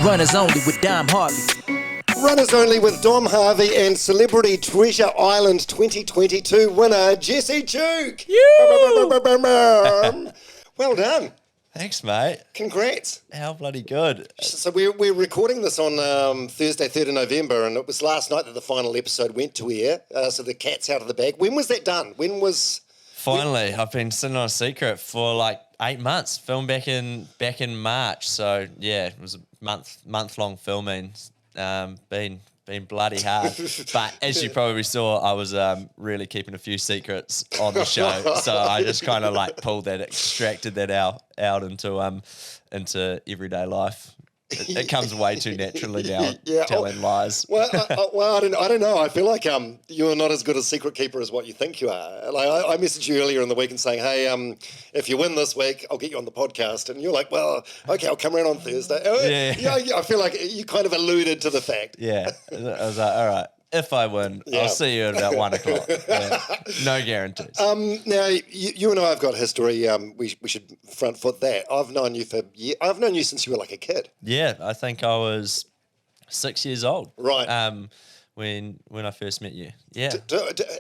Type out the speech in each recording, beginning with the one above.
Runners Only with Dom Harvey. Runners Only with Dom Harvey and Celebrity Treasure Island 2022 winner, Jesse Tuke. Well done. Thanks, mate. Congrats. How bloody good. So we're recording this on Thursday, 3rd of November, and it was last night that the final episode went to air, so the cat's out of the bag. When was that done? Finally, I've been sitting on a secret for like 8 months. Filmed back in March, so yeah, it was a month long filming. Been bloody hard, but as you probably saw, I was really keeping a few secrets on the show. So I just kind of like extracted that out into everyday life. It comes way too naturally now, telling lies. Well, I don't know. I feel like you're not as good a secret keeper as what you think you are. Like I messaged you earlier in the week and saying, hey, if you win this week, I'll get you on the podcast. And you're like, well, okay, I'll come around on Thursday. Yeah, I feel like you kind of alluded to the fact. Yeah, I was like, all right. If I win, I'll see you at about 1 o'clock. Yeah. No guarantees. Now, you and I have got history. We should front foot that. I've known you for years. I've known you since you were like a kid. Yeah, I think I was 6 years old. Right. When I first met you. Yeah.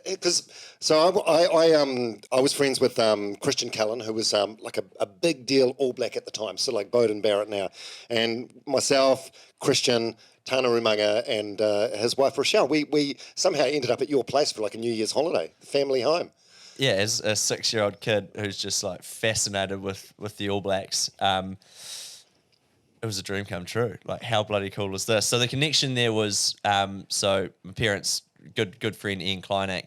Because I was friends with Christian Cullen, who was like a big deal All Black at the time, so like Bowden Barrett now, and myself, Christian, Tana Umanga, and his wife Rochelle. We somehow ended up at your place for like a New Year's holiday, family home. Yeah, as a 6-year-old kid who's just like fascinated with the All Blacks. It was a dream come true. Like, how bloody cool was this? So the connection there was, so my parents, good friend Ian Kleinak,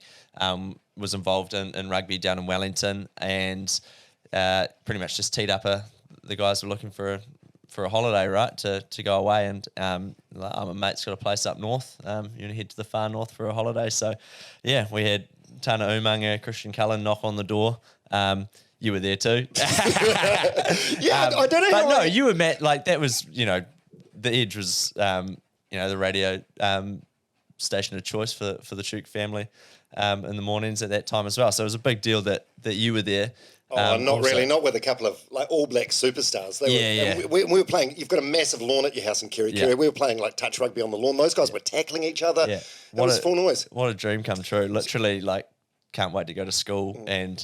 was involved in rugby down in Wellington, and pretty much just teed up the guys were looking for a holiday, right, to go away, and my mate's got a place up north. You want to head to the far north for a holiday. So, yeah, we had Tana Umanga, Christian Cullen knock on the door. You were there too. Yeah, I don't know. But no, you were met, like, that was, the Edge was, the radio station of choice for the Tuke family in the mornings at that time as well. So it was a big deal that you were there. Not also. Really, not with a couple of like All Black superstars. We were playing. You've got a massive lawn at your house in Kerikeri. We were playing like touch rugby on the lawn. Those guys were tackling each other. Yeah. It was full noise. What a dream come true. Literally, like, can't wait to go to school and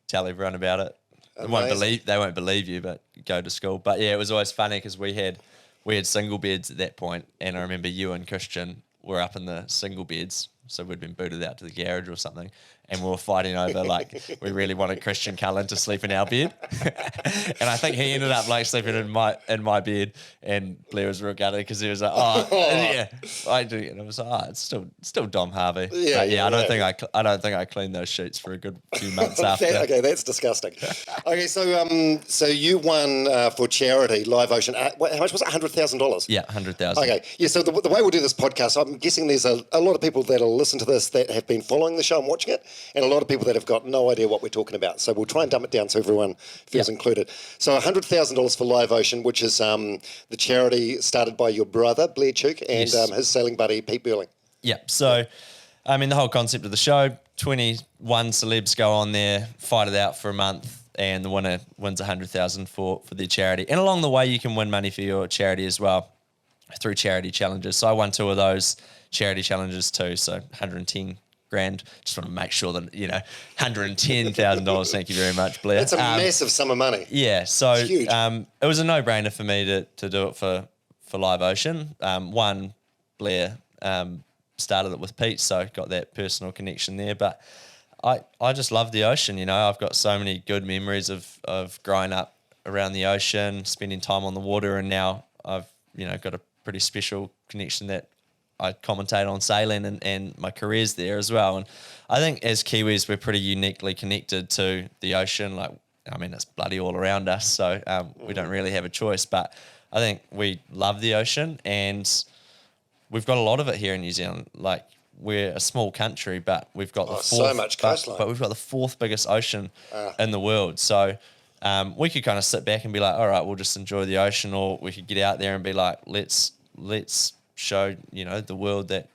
tell everyone about it. They won't believe you, but go to school. But yeah, it was always funny because we had single beds at that point, and I remember you and Christian were up in the single beds, so we'd been booted out to the garage or something, and we were fighting over, like, we really wanted Christian Cullen to sleep in our bed. And I think he ended up, like, sleeping in my bed, and Blair was real gutted because he was like, yeah, I do. And I was like, it's still Dom Harvey. I don't think I cleaned those sheets for a good few months after. Okay, that's disgusting. Okay, so you won for charity, Live Ocean. How much was it? $100,000? Yeah, $100,000. Okay, yeah. So the way we'll do this podcast, I'm guessing there's a lot of people that'll listen to this that have been following the show and watching it, and a lot of people that have got no idea what we're talking about. So we'll try and dumb it down so everyone feels included. So $100,000 for Live Ocean, which is the charity started by your brother, Blair Tuke, and his sailing buddy, Pete Burling. Yeah. So, I mean, the whole concept of the show, 21 celebs go on there, fight it out for a month, and the winner wins $100,000 for their charity. And along the way, you can win money for your charity as well through charity challenges. So I won 2 of those charity challenges too, so 110 grand. Just want to make sure that, $110,000. Thank you very much, Blair. That's a massive sum of money. Yeah, so it's huge. It was a no-brainer for me to do it for Live Ocean. One, Blair started it with Pete, so got that personal connection there. But I just love the ocean. I've got so many good memories of growing up around the ocean, spending time on the water, and now I've got a pretty special connection that I commentate on sailing and my career's there as well. And I think as Kiwis, we're pretty uniquely connected to the ocean. Like, I mean, it's bloody all around us, so we don't really have a choice. But I think we love the ocean, and we've got a lot of it here in New Zealand. Like, we're a small country, but we've got so much coastline. But we've got the 4th biggest ocean in the world. So we could kind of sit back and be like, all right, we'll just enjoy the ocean, or we could get out there and be like, let's show the world that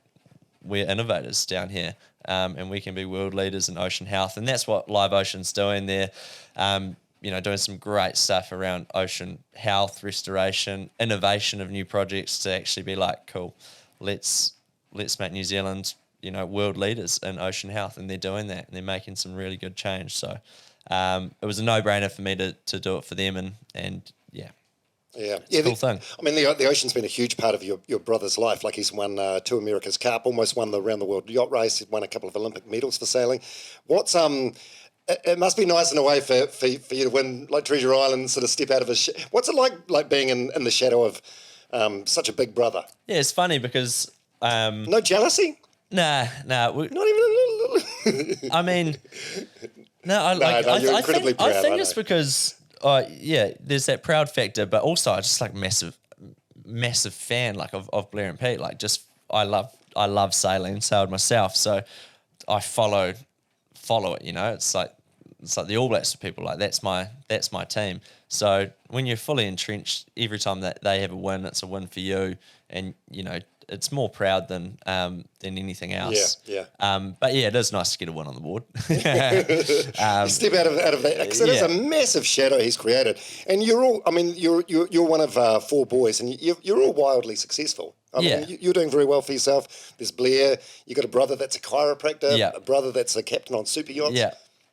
we're innovators down here, and we can be world leaders in ocean health. And that's what Live Ocean's doing. They're doing some great stuff around ocean health, restoration, innovation of new projects to actually be like, cool, let's make New Zealand, world leaders in ocean health, and they're doing that, and they're making some really good change. So it was a no-brainer for me to do it for them, and yeah. Yeah, it's a cool thing. I mean, the ocean's been a huge part of your brother's life. Like, he's won 2 America's Cup, almost won the round the world yacht race. He's won a couple of Olympic medals for sailing. What's It must be nice in a way for you to win, like, Treasure Island, sort of step out of his. What's it like being in the shadow of such a big brother? Yeah, it's funny because no jealousy. Nah. Not even a little. I mean, no. You're incredibly proud. I think it's because, there's that proud factor, but also I just like massive fan like of Blair and Pete. Like, just I love sailing, sailed myself, so I follow it. It's like the All Blacks for people. Like, that's my team. So when you're fully entrenched, every time that they have a win, it's a win for you, and it's more proud than anything else. Yeah. But yeah, it is nice to get a win on the board. Step out of that, because it is a massive shadow he's created, and you're all. I mean, you're one of 4 boys, and you're all wildly successful. I mean, you're doing very well for yourself. There's Blair. You got a brother that's a chiropractor. A brother that's a captain on super yachts. Yeah,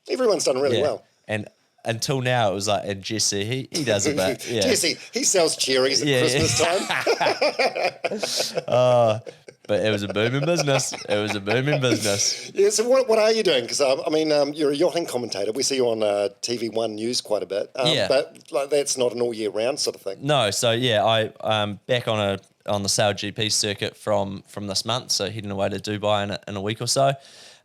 everyone's done really well. And until now, it was like, and Jesse, he does a bit. Yeah. Jesse, he sells cherries at Christmas time. But it was a booming business. Yeah, so what are you doing? Because, you're a yachting commentator. We see you on TV1 News quite a bit. But like, that's not an all year round sort of thing. No, so I'm back on the Sail GP circuit from this month, so heading away to Dubai in a week or so.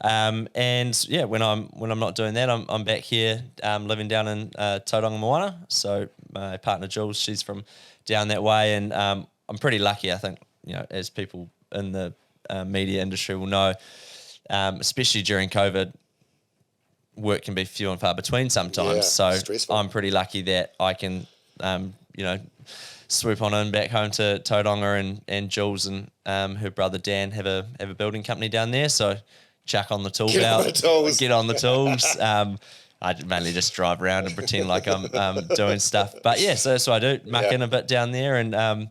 And yeah, when I'm not doing that, I'm back here living down in Tauranga Moana. So my partner Jules, she's from down that way, and I'm pretty lucky. I think, as people in the media industry will know, especially during COVID, work can be few and far between sometimes. Yeah, so stressful. I'm pretty lucky that I can swoop on in back home to Tauranga, and Jules and her brother Dan have a building company down there. So chuck on the tools Get on the tools. I mainly just drive around and pretend like I'm doing stuff. But yeah, so I do muck in a bit down there, and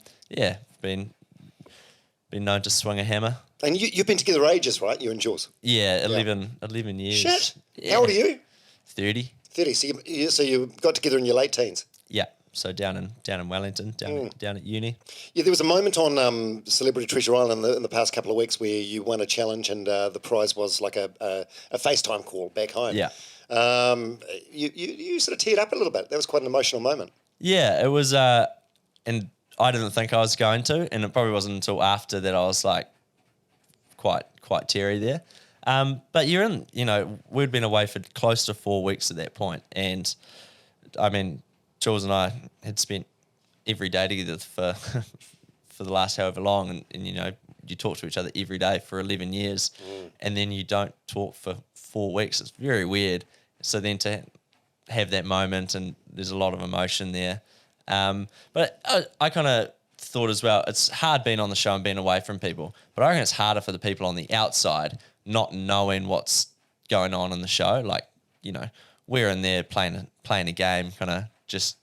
been known to swing a hammer. And you've been together ages, right? You and Jules? Yeah, 11 years. Shit. Yeah. How old are you? 30. 30. So you got together in your late teens? Yeah. So down in Wellington, down at uni. Yeah, there was a moment on Celebrity Treasure Island in the past couple of weeks where you won a challenge, and the prize was like a FaceTime call back home. Yeah. You sort of teared up a little bit. That was quite an emotional moment. Yeah, it was, and I didn't think I was going to, and it probably wasn't until after that I was like quite teary there. But you're in, we'd been away for close to 4 weeks at that point, and I mean, Jules and I had spent every day together for the last however long, and you talk to each other every day for 11 years, and then you don't talk for 4 weeks. It's very weird. So then to have that moment, and there's a lot of emotion there. But I kind of thought as well, it's hard being on the show and being away from people, but I reckon it's harder for the people on the outside not knowing what's going on in the show. Like, we're in there playing a game, kind of just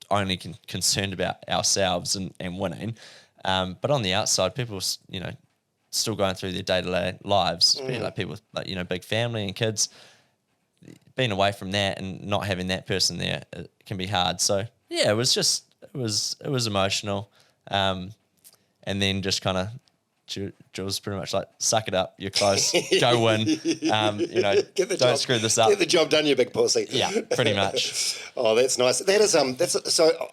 only concerned about ourselves and winning. But on the outside, people, still going through their day-to-day lives, like people with, big family and kids. Being away from that and not having that person there, it can be hard. So yeah, it was emotional. And then just kind of, Jules pretty much like, suck it up, you're close, go win. Don't screw this up. Get the job done, you big pussy. Yeah, pretty much. Oh, that's nice. That is so.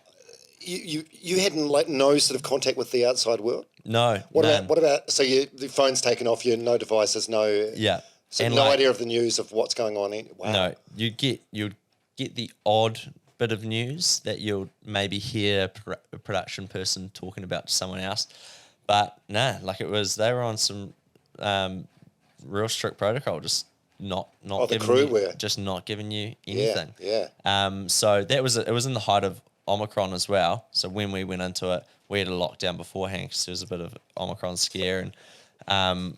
You had no sort of contact with the outside world. No. What about? So the phone's taken off you, no devices, no. Yeah. So and no idea of the news of what's going on. Wow. No, you'd get the odd bit of news that you'll maybe hear a production person talking about to someone else, but they were on some real strict protocol, just not the crew were just not giving you anything. Yeah. So it was in the height of Omicron as well. So when we went into it, we had a lockdown beforehand because there was a bit of Omicron scare, and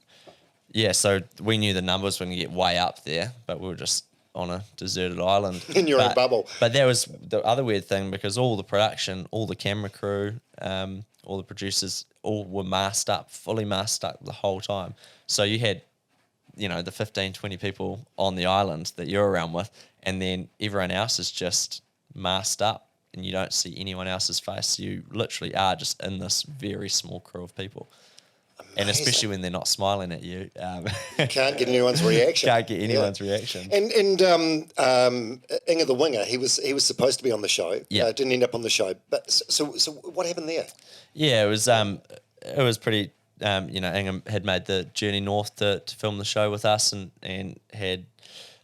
so we knew the numbers were going to get way up there, but we were just on a deserted island In your own bubble. But that was the other weird thing, because all the production, all the camera crew, all the producers, all were fully masked up the whole time. So you had, the 15, 20 people on the island that you're around with, and then everyone else is just masked up, and you don't see anyone else's face. You literally are just in this very small crew of people. Amazing. And especially when they're not smiling at you. Can't get anyone's reaction. Can't get anyone's reaction. And Inga the Winger, he was supposed to be on the show. Yeah. Didn't end up on the show. But so what happened there? Yeah, it was pretty. Inga had made the journey north to film the show with us, and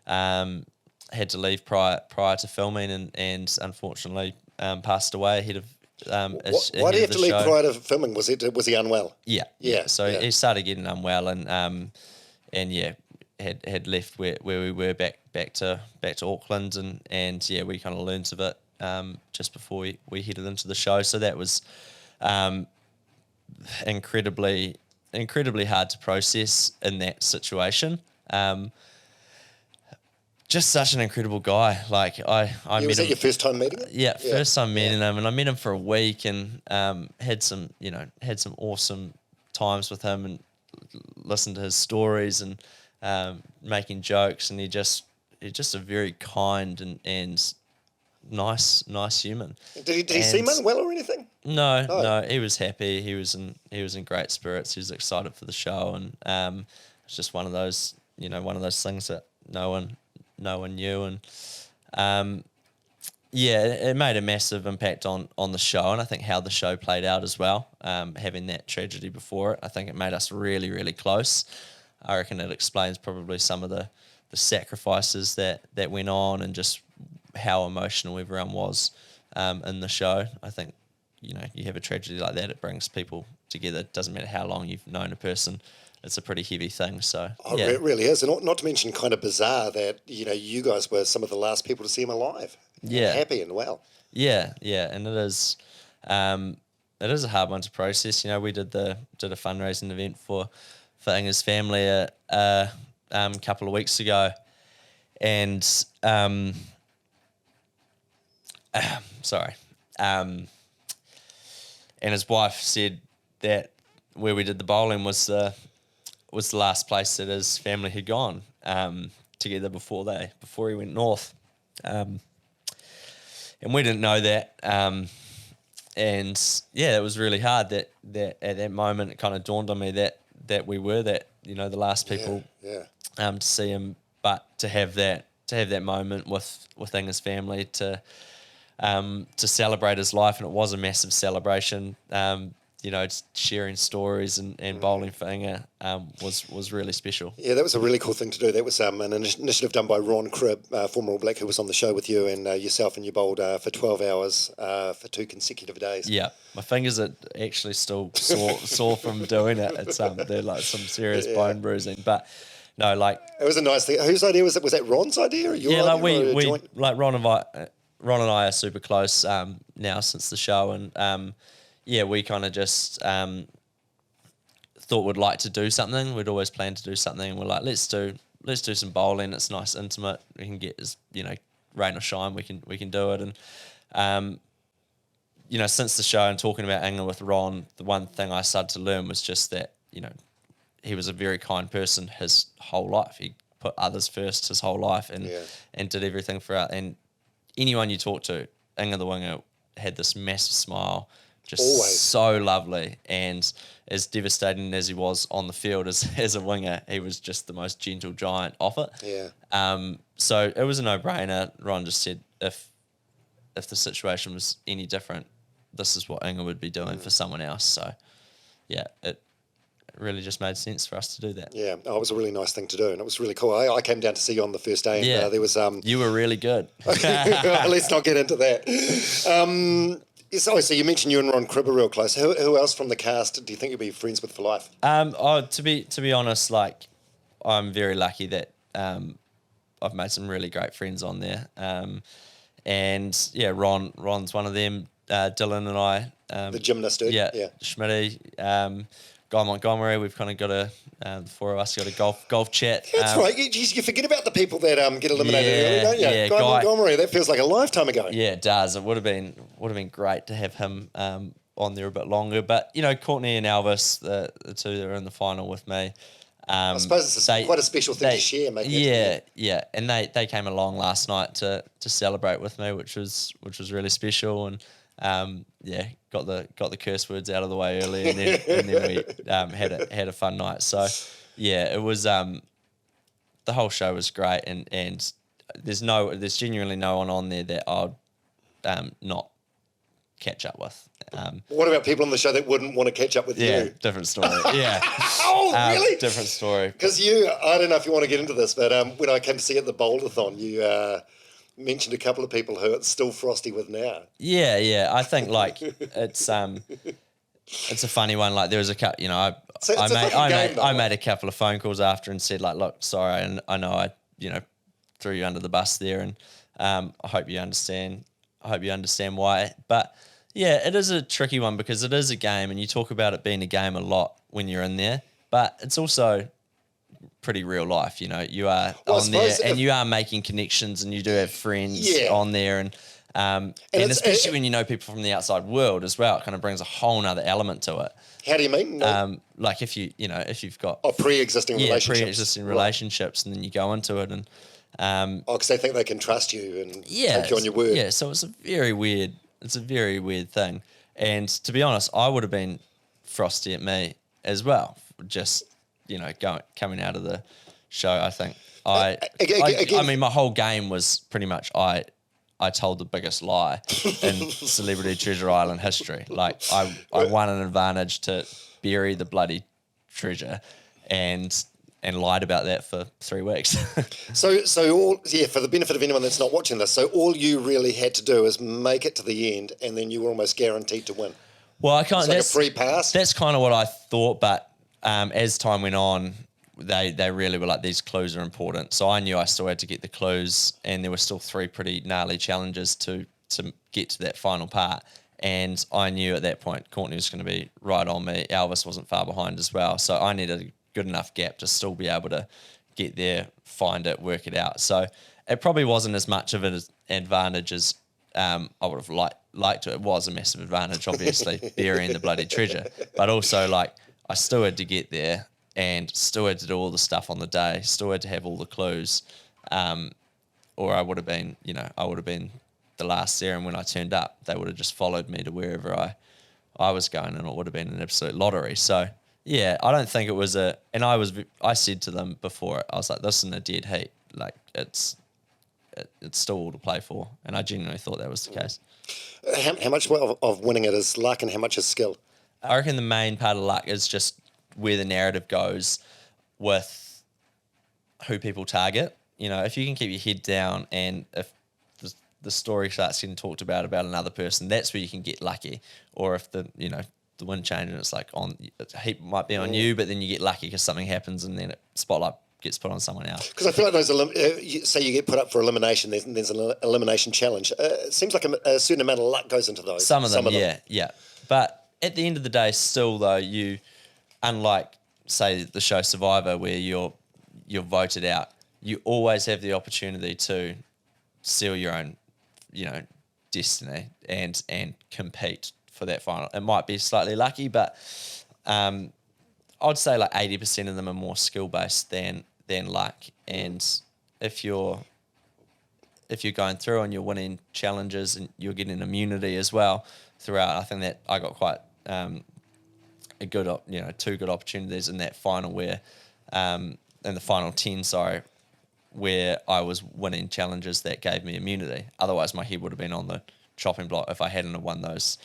had to leave prior to filming, and unfortunately passed away ahead of. Why did he have to leave prior to filming? Was he unwell? Yeah. So he started getting unwell, and had left where we were back to Auckland, and we kind of learnt of it just before we headed into the show. So that was incredibly hard to process in that situation. Just such an incredible guy. Like I met him. Was that your first time meeting him? Yeah, first time meeting him, and I met him for a week, and had some awesome times with him, and listened to his stories, and making jokes, and he's just a very kind and nice human. Did he seem unwell or anything? No, he was happy. He was in great spirits. He was excited for the show, and it's just one of those things that no one knew, and it made a massive impact on the show, and I think how the show played out as well. Having that tragedy before it, I think it made us really, really close. I reckon it explains probably some of the sacrifices that went on, and just how emotional everyone was in the show. I think, you have a tragedy like that, it brings people together. It doesn't matter how long you've known a person. It's a pretty heavy thing. So it really is, and not to mention kind of bizarre that you guys were some of the last people to see him alive. Yeah, happy and well. Yeah, and it is a hard one to process. We did a fundraising event for Inga's family a couple of weeks ago, and and his wife said that where we did the bowling was the last place that his family had gone together before he went north, and we didn't know that, and it was really hard that at that moment it kind of dawned on me that we were the last people to see him, but to have that moment with Inga's family to celebrate his life, and it was a massive celebration. Sharing stories and bowling for Inga was really special. Yeah, that was a really cool thing to do. That was an initiative done by Ron Cribb, former All Black, who was on the show with you and yourself, and you bowled for 12 hours for 2 consecutive days. Yeah, my fingers are actually still sore from doing it. It's they're like some serious bone bruising, but no, like it was a nice thing. Whose idea was it? Was that Ron's idea or your idea? Yeah, like we like Ron and I are super close now since the show, and we kind of just thought we'd like to do something. We'd always planned to do something, and we're like, let's do some bowling. It's nice, intimate. We can get rain or shine. We can do it. And since the show and talking about Inga with Ron, the one thing I started to learn was just that he was a very kind person his whole life. He put others first his whole life, and did everything for us. And anyone you talk to, Inga the Winger had this massive smile. Just always. So lovely, and as devastating as he was on the field as a winger, he was just the most gentle giant off it. Yeah. So it was a no-brainer. Ron just said if the situation was any different, this is what Inga would be doing for someone else. So yeah, it really just made sense for us to do that. Yeah, it was a really nice thing to do, and it was really cool. I came down to see you on the first day, and there was you were really good. Let's not get into that. So you mentioned you and Ron Cribb are real close. Who else from the cast do you think you'll be friends with for life? To be honest, like I'm very lucky that I've made some really great friends on there. And yeah, Ron's one of them. Dylan and I, the gymnast dude. Yeah. Schmitty, Guy Montgomery, we've kind of got the four of us got a golf chat. That's right. You forget about the people that get eliminated early, don't you? Yeah, Guy Montgomery, that feels like a lifetime ago. Yeah, it does. It would have been great to have him on there a bit longer. But, Courtney and Elvis, the two that are in the final with me. I suppose it's quite a special thing to share, mate. Yeah. And they came along last night to celebrate with me, which was really special. And got the curse words out of the way early, and then we had a fun night. So it was the whole show was great, and there's genuinely no one on there that I'd not catch up with. What about people on the show that wouldn't want to catch up with you? Yeah, different story. Yeah. Oh, really? Different story. Because I don't know if you want to get into this, but when I came to see you at the Boulder-thon, you mentioned a couple of people who it's still frosty with now. Yeah. I think it's a funny one. Like there was a couple, I made a couple of phone calls after and said look, sorry, and I know I threw you under the bus there, and I hope you understand. I hope you understand why. But yeah, it is a tricky one because it is a game, and you talk about it being a game a lot when you're in there, but it's also pretty real life. You are on there and you are making connections, and you do have friends on there, and especially when you know people from the outside world as well, it kind of brings a whole nother element to it. How do you mean? Like if you've got pre-existing relationships, and then you go into it, and because they think they can trust you and take you on your word. Yeah, so it's a very weird thing. And to be honest, I would have been frosty at me as well. Just coming out of the show, I think I mean, my whole game was pretty much I told the biggest lie in Celebrity Treasure Island history. Like I won an advantage to bury the bloody treasure, and lied about that for 3 weeks. So for the benefit of anyone that's not watching this, so all you really had to do is make it to the end, and then you were almost guaranteed to win. Well, I can't. It's like a free pass. That's kind of what I thought, but as time went on, they really were like, these clues are important. So I knew I still had to get the clues, and there were still 3 pretty gnarly challenges to get to that final part. And I knew at that point Courtney was going to be right on me. Elvis wasn't far behind as well, so I needed a good enough gap to still be able to get there, find it, work it out. So it probably wasn't as much of an advantage as I would have liked to. It was a massive advantage, obviously, burying the bloody treasure. But also, I still had to get there, and still had to do all the stuff on the day, still had to have all the clues, or I would have been, the last there. And when I turned up, they would have just followed me to wherever I was going, and it would have been an absolute lottery. So yeah, I don't think it was and I said to them before, I was like, this isn't a dead heat. Like it's still all to play for. And I genuinely thought that was the case. How much of winning it is luck, and how much is skill? I reckon the main part of luck is just where the narrative goes with who people target. If you can keep your head down, and if the story starts getting talked about another person, that's where you can get lucky. Or if the wind change and it's like a heap might be on you, but then you get lucky because something happens, and then spotlight gets put on someone else. Because I feel like those say you get put up for elimination, there's an elimination challenge. It seems like a certain amount of luck goes into those. Some of them. Yeah. But at the end of the day, still though, you, unlike say the show Survivor, where you're voted out, you always have the opportunity to seal your own, destiny and compete for that final. It might be slightly lucky, but I'd say 80% of them are more skill based than luck. And if you're going through and you're winning challenges and you're getting immunity as well throughout, I think that I got quite a good 2 good opportunities in that final where in the final 10, where I was winning challenges that gave me immunity. Otherwise, my head would have been on the chopping block if I hadn't have won those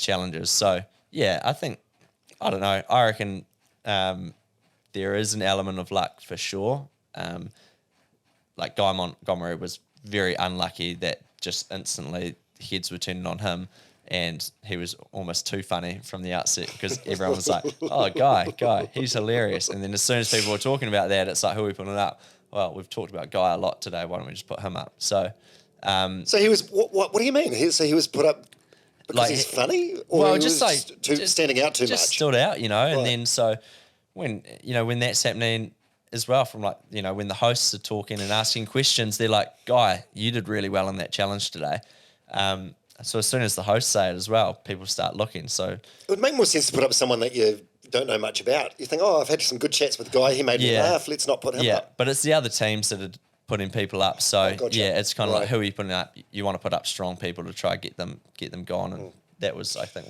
challenges. So yeah, I don't know. I reckon there is an element of luck for sure. Guy Montgomery was very unlucky that just instantly heads were turning on him, and he was almost too funny from the outset because everyone was like, "Oh, Guy, he's hilarious." And then as soon as people were talking about that, it's like, "Who are we putting up?" Well, we've talked about Guy a lot today. Why don't we just put him up? So he was. What do you mean? So he was put up. Because he's funny? Or well, he just was like standing out too just much? stood out, you know. And Right. then so when that's happening as well, from like, when the hosts are talking and asking questions, they're like, "Guy, you did really well in that challenge today." So as soon as the hosts say it as well, people start looking. So It would make more sense to put up someone that you don't know much about. You think, I've had some good chats with the guy. He made me laugh. Let's not put him up. but it's the other teams that are putting people up. So gotcha. it's kind of Right. like, who are you putting up? You want to put up strong people to try get them gone, and that was, I think,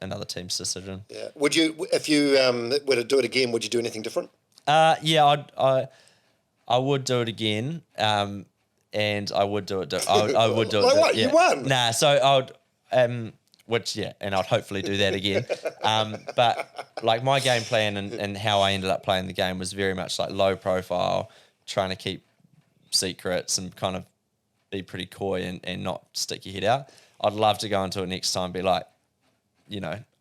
another team's decision. Yeah. Would you, if you were to do it again, would you do anything different? I would do it again, and I would do it. I would do it. Like what? You won. Nah, so I would, and I'd hopefully do that again. But like my game plan and how I ended up playing the game was very much like low profile, trying to keep secrets and kind of be pretty coy and not stick your head out. I'd love to go into it next time and be like,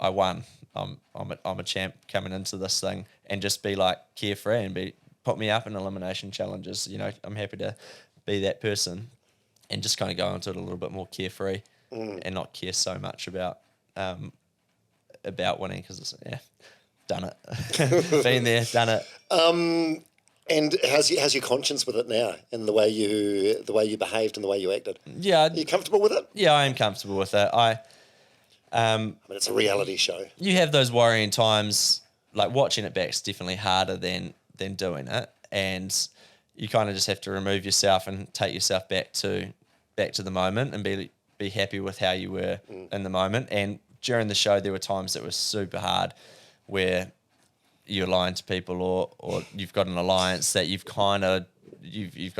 I won. I'm a champ coming into this thing, and just be like carefree and put me up in elimination challenges. I'm happy to be that person, and just kind of go into it a little bit more carefree and not care so much about winning, because done it, been there, done it. And how's your conscience with it now, and the way you behaved and the way you acted? Yeah, Are you comfortable with it? Yeah, I am comfortable with it. I mean, it's a reality show. You have those worrying times, like watching it back's definitely harder than doing it, and you kind of just have to remove yourself and take yourself back to the moment and be happy with how you were in the moment. And during the show, there were times that were super hard, where you're lying to people, or you've got an alliance that you've got a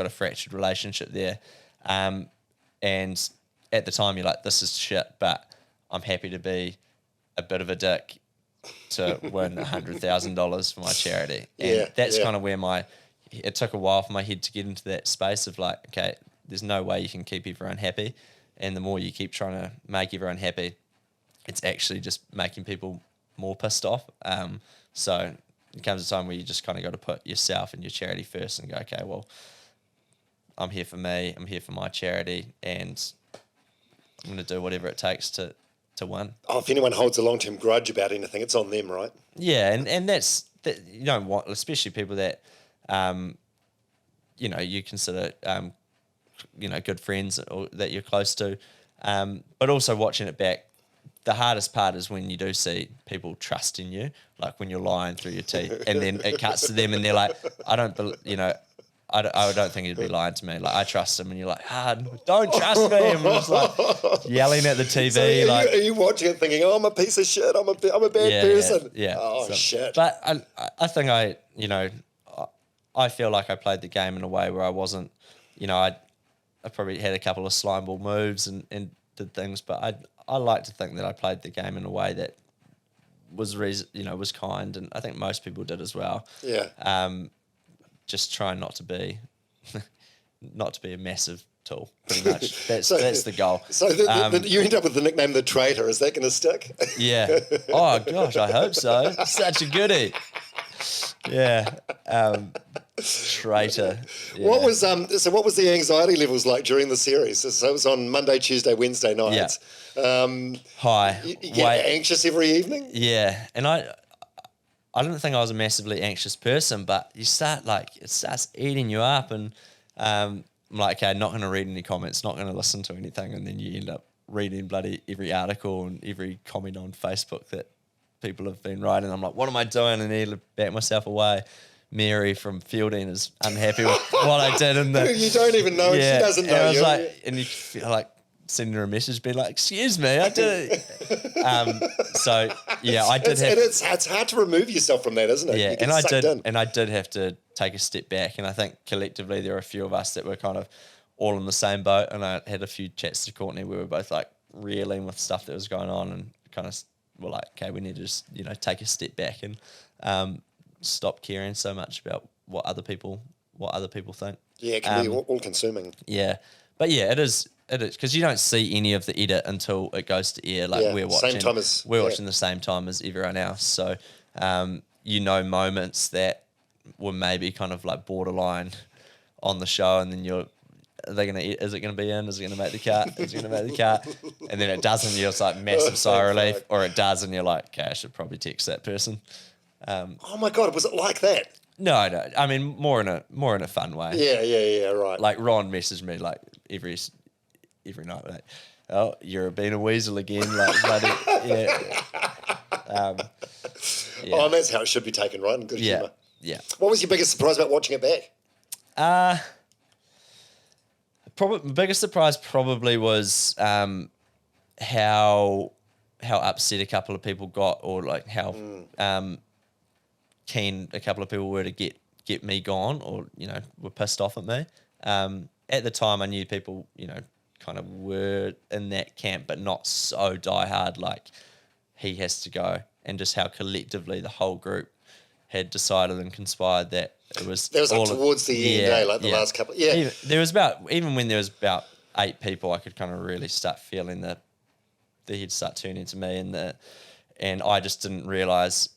fractured relationship there, and at the time you're like, this is shit, but I'm happy to be a bit of a dick to win $100,000 for my charity. And that's kind of where it took a while for my head to get into that space of like, okay, there's no way you can keep everyone happy. And the more you keep trying to make everyone happy, it's actually just making people more pissed off. So it comes a time where you just kind of got to put yourself and your charity first and go, okay, well, I'm here for me, I'm here for my charity, and I'm going to do whatever it takes to win. Oh, if anyone holds a long-term grudge about anything, it's on them, right? Yeah, and that you don't want, especially people that, you consider, good friends or that you're close to, but also watching it back. The hardest part is when you do see people trusting you, like when you're lying through your teeth, and then it cuts to them and they're like, I don't think he'd be lying to me. Like, I trust him, and you're like, don't trust me. And we're just like yelling at the TV. So like, are you watching it thinking, I'm a piece of shit, I'm a bad person? Yeah. Oh, shit. But I think I feel like I played the game in a way where I wasn't, I probably had a couple of slimeball moves and did things, but I like to think that I played the game in a way that was was kind, and I think most people did as well. Yeah. Just trying not to be a massive tool, pretty much. That's the goal. So you end up with the nickname the Traitor. Is that going to stick? Yeah. Oh gosh, I hope so. Such a goodie. Yeah. Traitor. Yeah. What was the anxiety levels like during the series? So it was on Monday, Tuesday, Wednesday nights. High. You get anxious every evening? Yeah. And I didn't think I was a massively anxious person, but it starts eating you up, and I'm like, okay, not going to read any comments, not going to listen to anything, and then you end up reading bloody every article and every comment on Facebook that people have been writing. I'm like, what am I doing? And I need to back myself away. Mary from Fielding is unhappy with what I did in the... You don't even know. Yeah, she doesn't know and I was you. like, and you feel like sending her a message, being like, "Excuse me, I did it." So yeah, I did. It's hard to remove yourself from that, isn't it? Yeah, and I did have to take a step back, and I think collectively there were a few of us that were kind of all in the same boat, and I had a few chats to Courtney where we were both like reeling with stuff that was going on, and kind of were like, okay, we need to just take a step back and stop caring so much about what other people think. Yeah, it can be all consuming. Yeah, but yeah, it is because you don't see any of the edit until it goes to air. Like we're watching the same time as everyone else. So moments that were maybe kind of like borderline on the show, and then you're are they gonna? Is it gonna be in? Is it gonna make the cut? Is it gonna make the cut? And then it doesn't. You're just like massive sigh of relief, or it does, and you're like, okay, I should probably text that person. Oh my God, was it like that? No. I mean, more in a fun way. Yeah, right. Like Ron messaged me like every night, like, oh, you're being a weasel again, like bloody yeah. Yeah. Oh, and that's how it should be taken, right? In good humour. Yeah. What was your biggest surprise about watching it back? Probably biggest surprise probably was how upset a couple of people got, or like how keen a couple of people were to get me gone, or were pissed off at me. At the time, I knew people kind of were in that camp, but not so diehard like he has to go, and just how collectively the whole group had decided and conspired that it was. There was towards the end, like the last couple. Yeah, even when there was about 8 people, I could kind of really start feeling the head start turning to me, and I just didn't realise.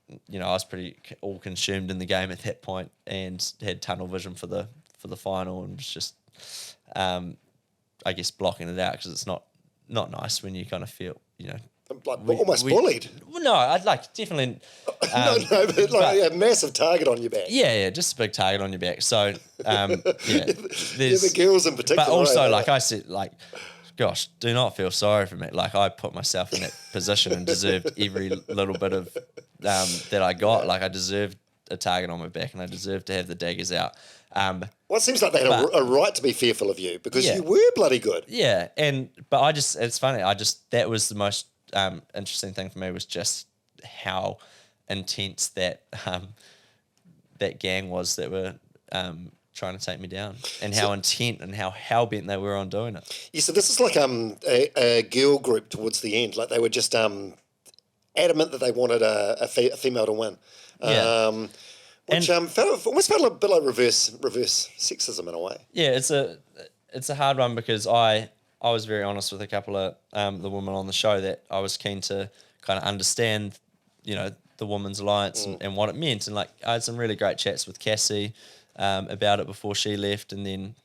I was pretty all consumed in the game at that point, and had tunnel vision for the final, and was just, I guess, blocking it out, because it's not nice when you kind of feel, like almost bullied. No, I'd like definitely. But like a massive target on your back. Yeah, just a big target on your back. So, the girls in particular. But also, like I said, like, gosh, do not feel sorry for me. Like, I put myself in that position and deserved every little bit of that I got. Like, I deserved a target on my back, and I deserved to have the daggers out. Well, it seems like they had a right to be fearful of you, because you were bloody good. Yeah, but it's funny. That was the most interesting thing for me, was just how intense that gang was that were trying to take me down, and how intent and how hell-bent they were on doing it. Yeah, so this is like a girl group towards the end. Like, they were just adamant that they wanted a female to win. Which almost felt a bit like reverse sexism in a way. Yeah, it's a hard one, because I was very honest with a couple of the women on the show, that I was keen to kind of understand, the Women's Alliance and what it meant. And like, I had some really great chats with Cassie about it before she left, and then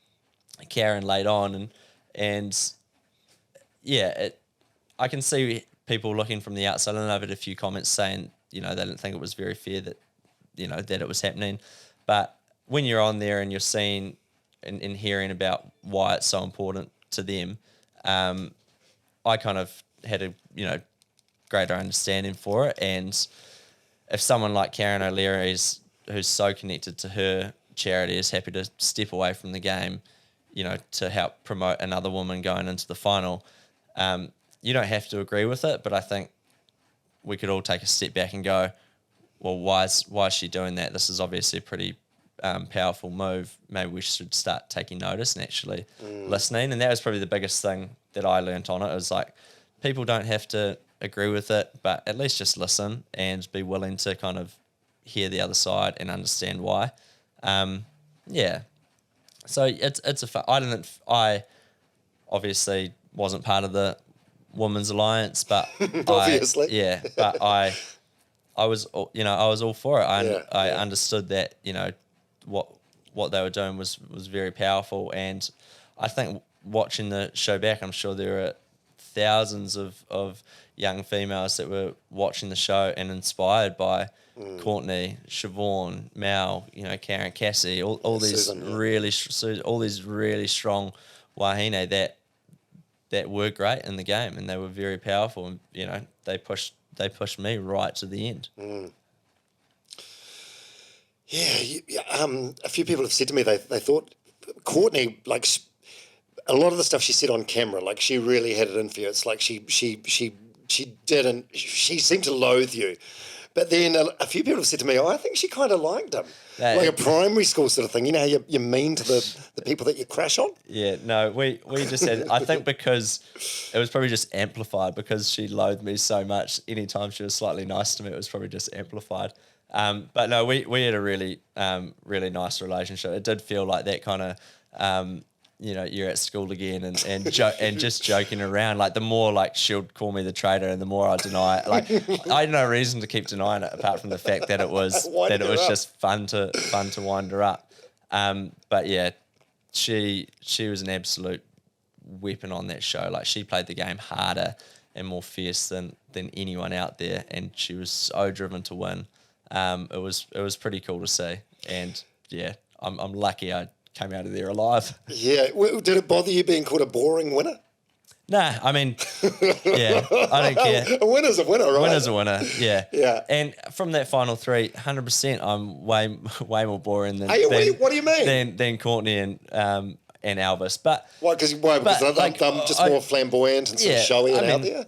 Karen laid on, and I can see people looking from the outside, and I've had a few comments saying, they didn't think it was very fair that, that it was happening. But when you're on there and you're seeing and hearing about why it's so important to them, I kind of had a, greater understanding for it. And if someone like Karen O'Leary who's so connected to her charity is happy to step away from the game, to help promote another woman going into the final, you don't have to agree with it, but I think we could all take a step back and go, well, why is she doing that? This is obviously a pretty powerful move. Maybe we should start taking notice and actually listening. And that was probably the biggest thing that I learnt on it. It was like, people don't have to agree with it, but at least just listen and be willing to kind of hear the other side and understand why. So it's I obviously wasn't part of the Women's Alliance, but obviously, I was all for it. I understood that, what they were doing was very powerful. And I think watching the show back, I'm sure there are thousands of young females that were watching the show and inspired by Courtney, Siobhan, Mal, Karen, Cassie, all these Susan, all these really strong wahine that were great in the game, and they were very powerful, and they pushed me right to the end. A few people have said to me they thought Courtney, like, a lot of the stuff she said on camera, like, she really had it in for you. It's like she seemed to loathe you. But then a few people have said to me, I think she kind of liked him. Like a primary school sort of thing. You know how you're mean to the people that you crash on? Yeah, no, we just had, I think because it was probably just amplified, because she loathed me so much. Anytime she was slightly nice to me, it was probably just amplified. But no, we had a really, really nice relationship. It did feel like that kind of, you're at school again and just joking around. Like, the more, like, she'll call me the traitor, and the more I deny it. Like, I had no reason to keep denying it, apart from the fact that it was just fun to wind her up. But yeah, she was an absolute weapon on that show. Like, she played the game harder and more fierce than anyone out there, and she was so driven to win. It was pretty cool to see, and yeah, I'm lucky I came out of there alive. Yeah. Well, did it bother you being called a boring winner? Nah, I mean, yeah, I don't care. A winner's a winner, right? Winner's a winner, yeah. Yeah. And from that final three, 100%, I'm way more boring than What do you mean? than Courtney and Elvis. But Why? Because like, I'm just more flamboyant and sort of showy and out there.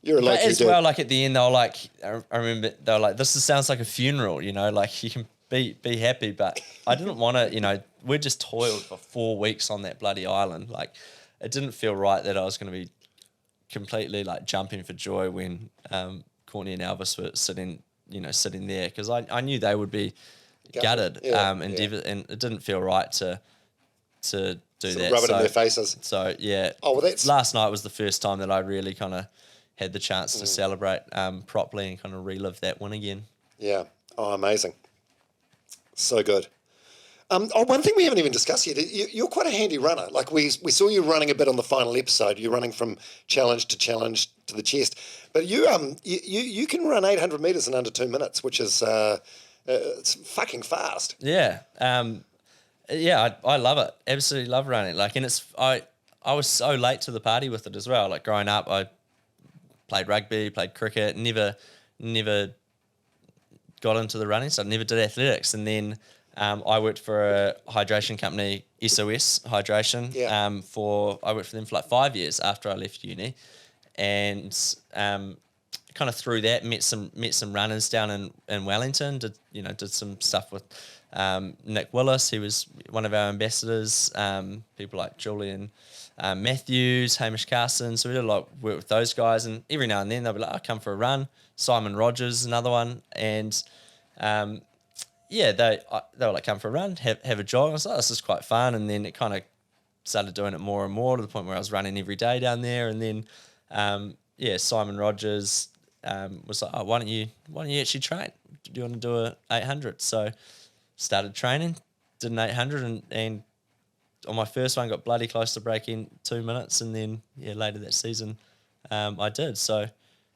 You're a but lucky as dude. well, like at the end, they were like, I remember they were like, this sounds like a funeral, you know, like you can be happy, but I didn't want to, you know, we just toiled for 4 weeks on that bloody island. Like, it didn't feel right that I was going to be completely like jumping for joy when Courtney and Elvis were sitting there, because I knew they would be gutted, and it didn't feel right to do that. Rub it in their faces. So yeah. Oh, well, that's last night was the first time that I really kind of had the chance to celebrate properly and kind of relive that win again. Yeah. Oh, amazing. So good. One thing we haven't even discussed yet, you're quite a handy runner. Like, we saw you running a bit on the final episode. You're running from challenge to the chest. But you can run 800 metres in under 2 minutes, which is it's fucking fast. Yeah. I love it. Absolutely love running. Like, and I was so late to the party with it as well. Like, growing up, I played rugby, played cricket, never got into the running, so I never did athletics. And then I worked for a hydration company, SOS Hydration. Yeah. I worked for them for like 5 years after I left uni, and kind of through that met some runners down in Wellington. Did some stuff with Nick Willis. He was one of our ambassadors. People like Julian Matthews, Hamish Carson. So we did a lot of work with those guys, and every now and then they'll be like, "I'll come for a run." Simon Rogers, another one, and they were like, come for a run, have a jog. I was like, this is quite fun. And then it kind of started doing it more and more to the point where I was running every day down there. And then, Simon Rogers was like, oh, why don't you actually train? Do you want to do a 800? So started training, did an 800, and on my first one got bloody close to breaking 2 minutes. And then, later that season, I did. So,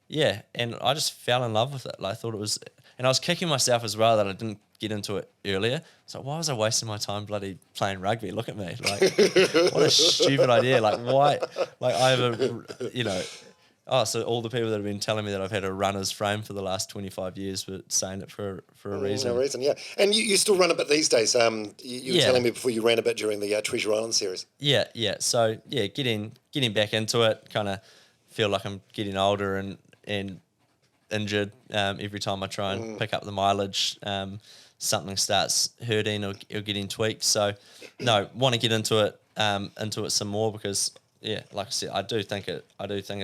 yeah, and I just fell in love with it. Like, I thought it was, and I was kicking myself as well that I didn't get into it earlier. So why was I wasting my time bloody playing rugby? Look at me, like, what a stupid idea. Like, why? Like, I have so all the people that have been telling me that I've had a runner's frame for the last 25 years were saying it for a reason. No reason, yeah. And you still run a bit these days. You were telling me before you ran a bit during the Treasure Island series. Yeah. So getting back into it, kind of feel like I'm getting older and injured every time I try and pick up the mileage. Something starts hurting or getting tweaked. So, no, want to get into it some more because, like I said, I do think it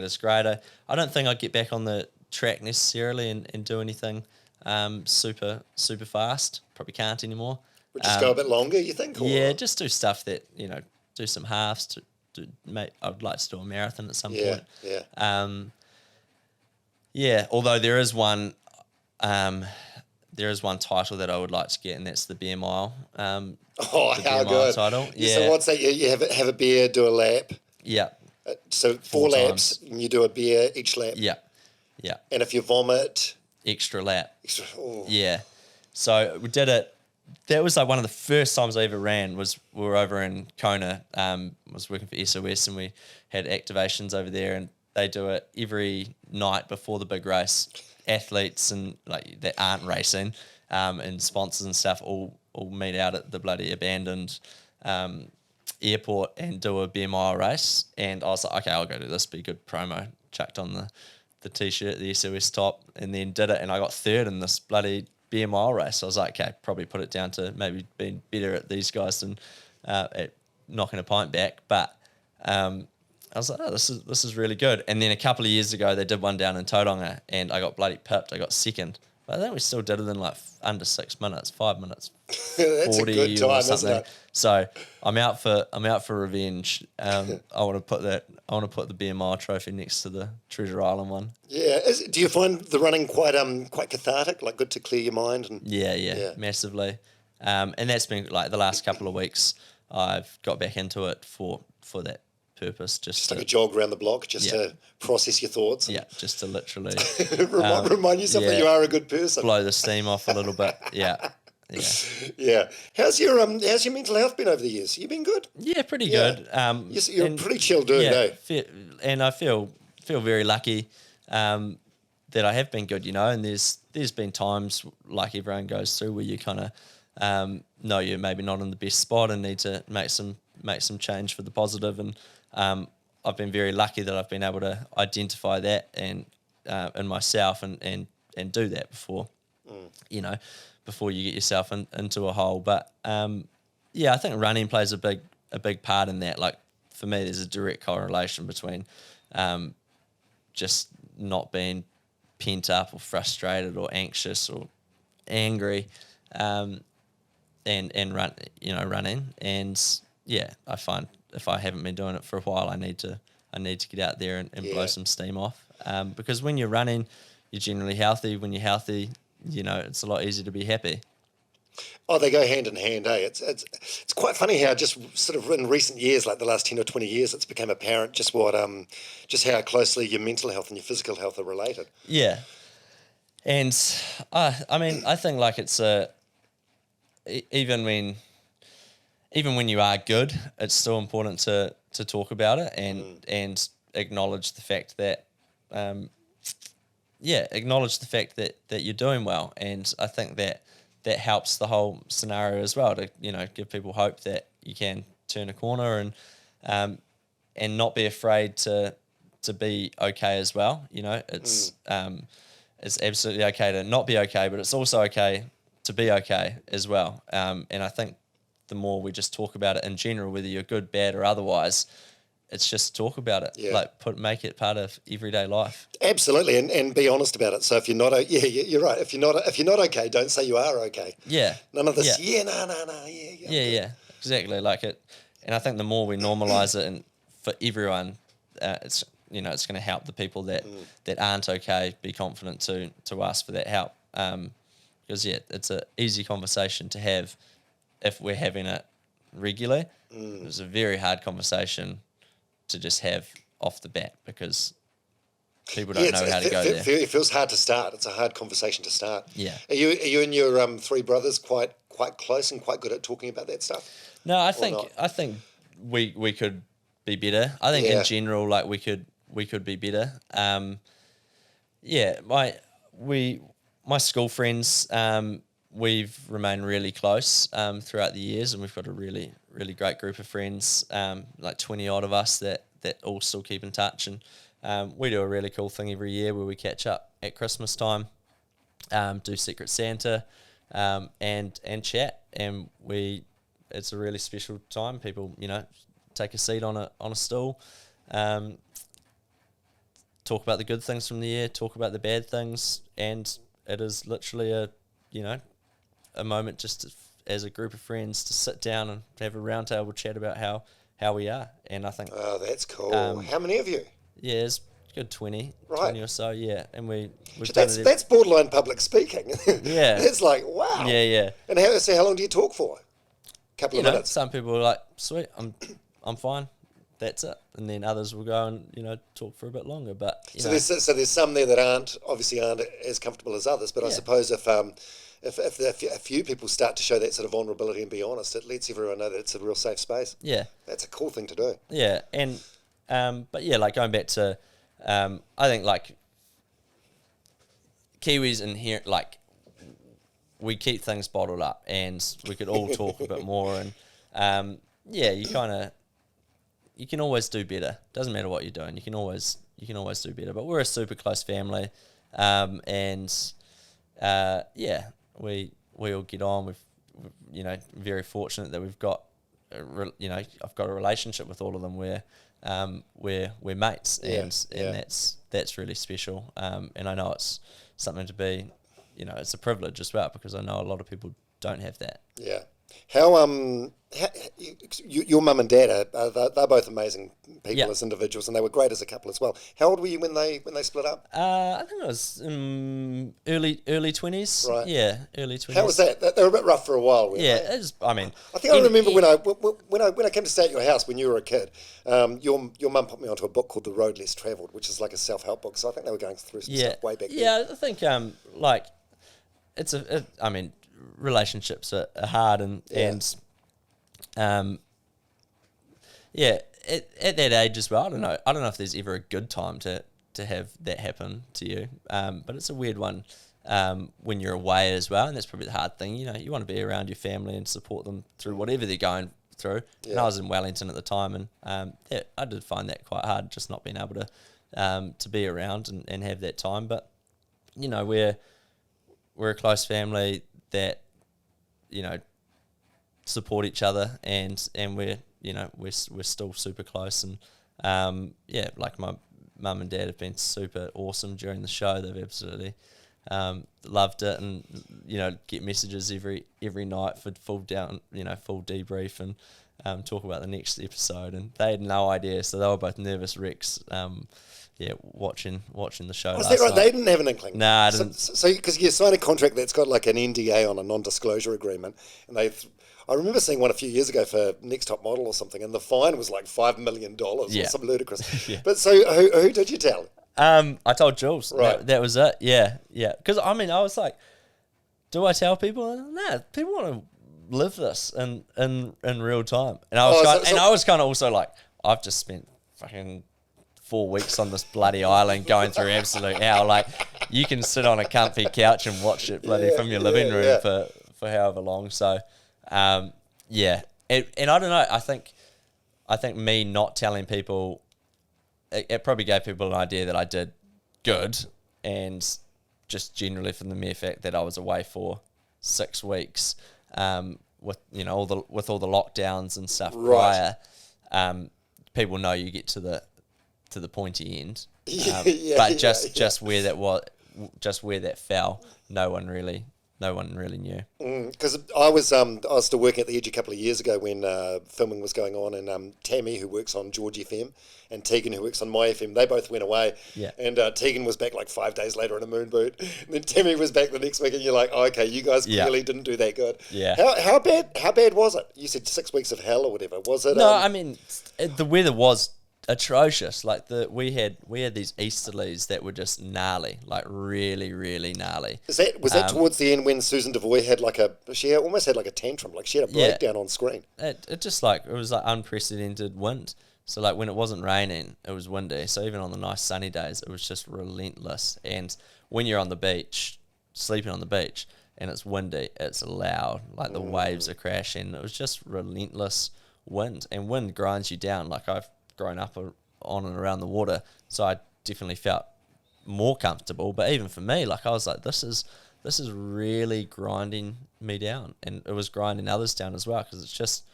is great. I don't think I'd get back on the track necessarily and do anything super fast. Probably can't anymore. Would just go a bit longer, you think? Or? Yeah, just do stuff that, do some halves. I'd like to do a marathon at some point. Yeah. Although there is one title that I would like to get, and that's the beer mile. How beer good! Mile title. Yeah. So what's that? You have a beer, do a lap. Yeah. So 4 laps, and you do a beer each lap. Yeah. And if you vomit, extra lap. Oh. Yeah. So we did it. That was like one of the first times I ever ran. We were over in Kona. Was working for SOS, and we had activations over there, and they do it every night before the big race. Athletes and like that aren't racing, and sponsors and stuff all meet out at the bloody abandoned airport and do a beer mile race. And I was like, okay, I'll go do this. Be good promo. Chucked on the t-shirt, the SOS top, and then did it. And I got third in this bloody beer mile race. So I was like, okay, probably put it down to maybe being better at these guys than at knocking a pint back. But I was like, oh, this is really good. And then a couple of years ago, they did one down in Tauranga, and I got bloody pipped. I got second. But I think we still did it in like under 6 minutes, 5 minutes, That's 40 a good time, or something. isn't it? So I'm out for revenge. I want to put the beer mile trophy next to the Treasure Island one. Yeah. Do you find the running quite cathartic? Like, good to clear your mind? And Yeah, massively. And that's been like the last couple of weeks. I've got back into it for that purpose. Just like a jog around the block, just to process your thoughts. Yeah, just to literally remind yourself that you are a good person. Blow the steam off a little bit. Yeah. Yeah. Yeah. How's your mental health been over the years? You been good? Yeah, pretty good. You're a pretty chill dude, eh? And I feel very lucky that I have been good, and there's been times like everyone goes through where you kind of know you're maybe not in the best spot and need to make some change for the positive. And I've been very lucky that I've been able to identify that and in myself and do that before, before you get yourself into a hole. But I think running plays a big part in that. Like for me, there's a direct correlation between just not being pent up or frustrated or anxious or angry, and running. And I find if I haven't been doing it for a while, I need to get out there and blow some steam off. Because when you're running, you're generally healthy. When you're healthy, it's a lot easier to be happy. Oh, they go hand in hand, eh? It's quite funny how just sort of in recent years, like the last 10 or 20 years, it's become apparent just how closely your mental health and your physical health are related. Yeah. And I think like it's even when you are good, it's still important to talk about it and acknowledge the fact that that you're doing well. And I think that helps the whole scenario as well to give people hope that you can turn a corner and not be afraid to be okay as well. It's absolutely okay to not be okay, but it's also okay to be okay as well. And I think the more we just talk about it in general, whether you're good, bad, or otherwise, it's just talk about it. Yeah. Make it part of everyday life. Absolutely, and be honest about it. So if you're not, you're right. If you're not okay, don't say you are okay. Yeah. None of this. Yeah. Yeah. Exactly. Like it, and I think the more we normalise it, and for everyone, it's it's going to help the people that aren't okay be confident to ask for that help. Because it's an easy conversation to have if we're having it regularly. It's a very hard conversation to just have off the bat because people don't know how to go there. It feels hard to start. It's a hard conversation to start. Yeah. Are you and your three brothers quite close and quite good at talking about that stuff? No, I think we could be better. I think in general, like we could be better. My school friends, we've remained really close throughout the years, and we've got a really, really great group of friends, like 20 odd of us that all still keep in touch. And we do a really cool thing every year where we catch up at Christmas time, do Secret Santa, and chat. And it's a really special time. People, take a seat on a stool, talk about the good things from the year, talk about the bad things, and it is literally a moment just as a group of friends to sit down and have a round table chat about how we are. And I think that's cool. How many of you? Yeah, it's a good 20 or so. Yeah, and we've that's borderline public speaking. Yeah, it's like wow. Yeah. And how long do you talk for? A couple of minutes. Some people are like, sweet, I'm fine. That's it. And then others will go and talk for a bit longer. But there's some there that aren't as comfortable as others. But I suppose if a few people start to show that sort of vulnerability and be honest, it lets everyone know that it's a real safe space. Yeah, that's a cool thing to do. Yeah, and but like going back to, I think like Kiwis in here, like we keep things bottled up, and we could all talk a bit more. And you can always do better. Doesn't matter what you're doing. You can always do better. But we're a super close family, and we all get on. We've very fortunate that we've got, I've got a relationship with all of them where we're mates, and that's really special. And I know it's something to be, it's a privilege as well, because I know a lot of people don't have that. Yeah. Your mum and dad they're both amazing people Yeah. as individuals, and they were great as a couple as well. How old were you when they split up? I think it was early 20s. Right. Yeah, early 20s. How was that? They were a bit rough for a while, weren't Yeah, they? it was, I mean... I think I remember when I came to stay at your house when you were a kid. Your mum put me onto a book called The Road Less Travelled, which is like a self-help book. So I think they were going through some stuff way back then. Yeah, I think like I mean, relationships are hard and at that age as well. I don't know if there's ever a good time to have that happen to you. But it's a weird one when you're away as well, and that's probably the hard thing. You know, you want to be around your family and support them through whatever they're going through. Yeah. And I was in Wellington at the time, and I did find that quite hard, just not being able to be around and have that time. But you know, we're a close family that, you know, support each other, and we're still super close, and like my mum and dad have been super awesome during the show. They've absolutely loved it, and you know, get messages every night for full debrief and talk about the next episode, and they had no idea, so they were both nervous wrecks. Watching the show. Was that right? Night. They didn't have an inkling. Nah, I didn't. So because you sign a contract that's got like an NDA on a non-disclosure agreement, and I remember seeing one a few years ago for Next Top Model or something, and the fine was like $5 million or some ludicrous. Yeah. But so who did you tell? I told Jules. Right. That was it. Yeah. Because I mean, I was like, do I tell people? Nah, people want to live this in real time. And I was I was kind of also like, I've just spent fucking 4 weeks on this bloody island going through absolute hell. Like, you can sit on a comfy couch and watch it bloody from your living room for however long. So, and I don't know. I think me not telling people, it probably gave people an idea that I did good, and just generally from the mere fact that I was away for 6 weeks, with all the lockdowns and stuff prior, people know you get to the pointy end, but just where that fell, no one really knew. Because I was still working at the Edge a couple of years ago when filming was going on, and Tammy, who works on George FM, and Tegan, who works on my FM, they both went away. Yeah. And Tegan was back like 5 days later in a moon boot. And then Tammy was back the next week, and you're like, oh, okay, you guys clearly didn't do that good. Yeah. How bad was it? You said 6 weeks of hell or whatever. Was it? No, I mean, the weather was atrocious. Like we had these easterlies that were just gnarly, like really, really gnarly. Was that towards the end when Susan Devoy had she almost had like a tantrum, like she had a breakdown on screen? It just it was like unprecedented wind. So like when it wasn't raining, it was windy. So even on the nice sunny days, it was just relentless. And when you're on the beach, sleeping on the beach, and it's windy, it's loud. Like the waves are crashing. It was just relentless wind, and wind grinds you down. Like I've grown up on and around the water, so I definitely felt more comfortable. But even for me, like I was like, this is really grinding me down, and it was grinding others down as well, because it's just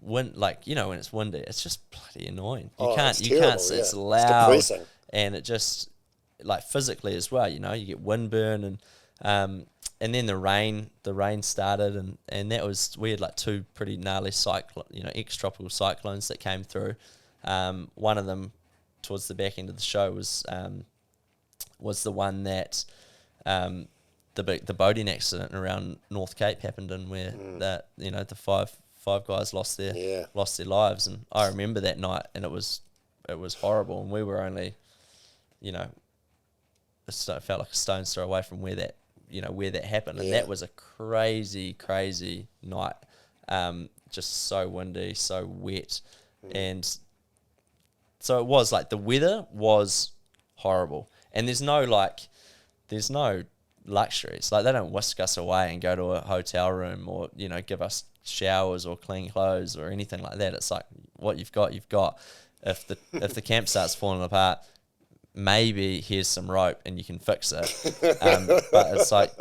wind. Like, you know, when it's windy, it's just bloody annoying. You can't sit. It's loud, it's depressing. And it just, like, physically as well. You know, you get windburn, and then the rain started, and that was, we had like 2 pretty gnarly ex-tropical cyclones that came through. One of them towards the back end of the show was the one that the boating accident around North Cape happened in, where the five guys lost their lives, and I remember that night, and it was horrible, and we were only, it felt like a stone's throw away from where that happened, and that was a crazy night, just so windy, so wet, and so it was like the weather was horrible, and there's no luxuries. Like, they don't whisk us away and go to a hotel room, or give us showers or clean clothes or anything like that. It's like, what you've got. If the camp starts falling apart, maybe here's some rope and you can fix it. But it's like,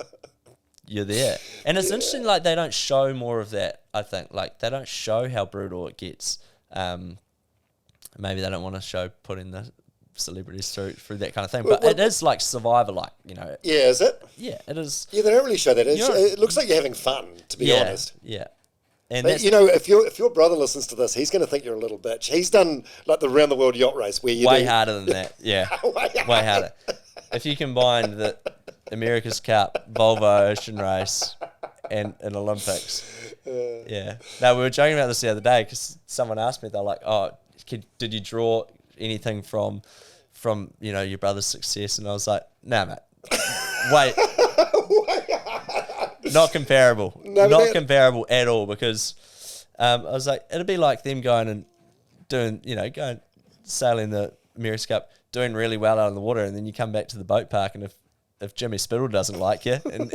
you're there, and it's interesting. Like, they don't show more of that. I think, like, they don't show how brutal it gets. Maybe they don't want to putting the celebrities through that kind of thing, but it is like Survivor, like, Yeah, is it? Yeah, it is. Yeah, they don't really show that. It looks like you're having fun, to be honest. Yeah, And But, that's, you know, if your brother listens to this, he's going to think you're a little bitch. He's done like the round the world yacht race where you way do, harder than that. Yeah, way harder. If you combine the America's Cup, Volvo Ocean Race, and an Olympics, yeah. No, we were joking about this the other day because someone asked me. They're like, "Oh, did you draw anything from your brother's success?" And I was like, "Nah, mate. Wait, not comparable. Not comparable at all." Because I was like, it'd be like them going and doing, going sailing the America's Cup, doing really well out on the water, and then you come back to the boat park, and if Jimmy Spittle doesn't like you, and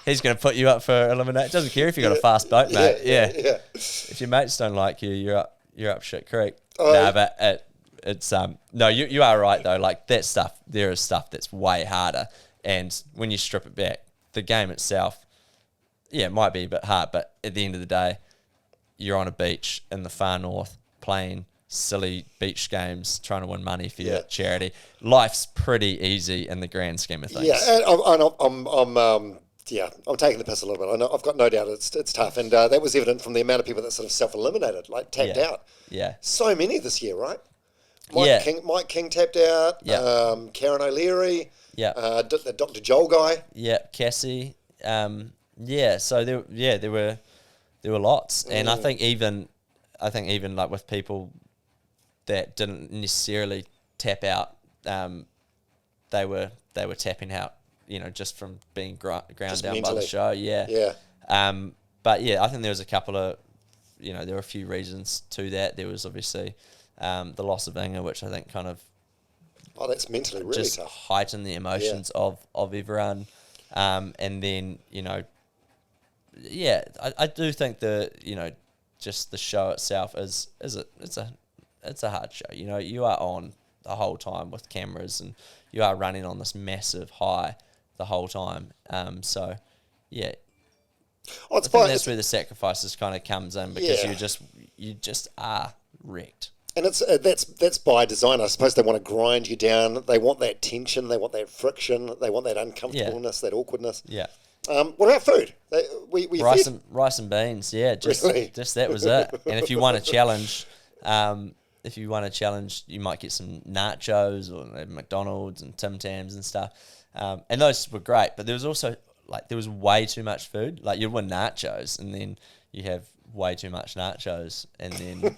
he's going to put you up for elimination. Doesn't care if you got a fast boat, mate. Yeah. If your mates don't like you, you're up shit creek. But it's no, you are right though. Like that stuff, there is stuff that's way harder, and when you strip it back, the game itself, it might be a bit hard, but at the end of the day, you're on a beach in the far north playing silly beach games, trying to win money for your charity. Life's pretty easy in the grand scheme of things. Yeah, and I'm taking the piss a little bit. I know, I've got no doubt it's tough, and that was evident from the amount of people that sort of self-eliminated, like tapped out. Yeah. So many this year, right? Mike King tapped out. Yeah. Karen O'Leary. Yeah. The Dr. Joel guy. Yeah. Cassie. So there were lots, and I think even like with people that didn't necessarily tap out, they were tapping out, just from being ground Just down mentally. by the show. Yeah. Yeah. But yeah, I think there was a couple of, there were a few reasons to that. There was obviously the loss of Inga, which I think kind of that's mentally really just tough. heightened the emotions of everyone. And then, I do think just the show itself it's a hard show. You are on the whole time with cameras, and you are running on this massive high the whole time. So yeah, I think that's where the sacrifices kind of comes in, because you just are wrecked. And it's that's by design. I suppose they want to grind you down. They want that tension. They want that friction. They want that uncomfortableness, that awkwardness. Yeah. What about food? We Rice and beans. Yeah, just that was it. And if you want a challenge, you might get some nachos or McDonald's and Tim Tams and stuff. And those were great, but there was also there was way too much food. Like you'd win nachos, and then you have way too much nachos, and then you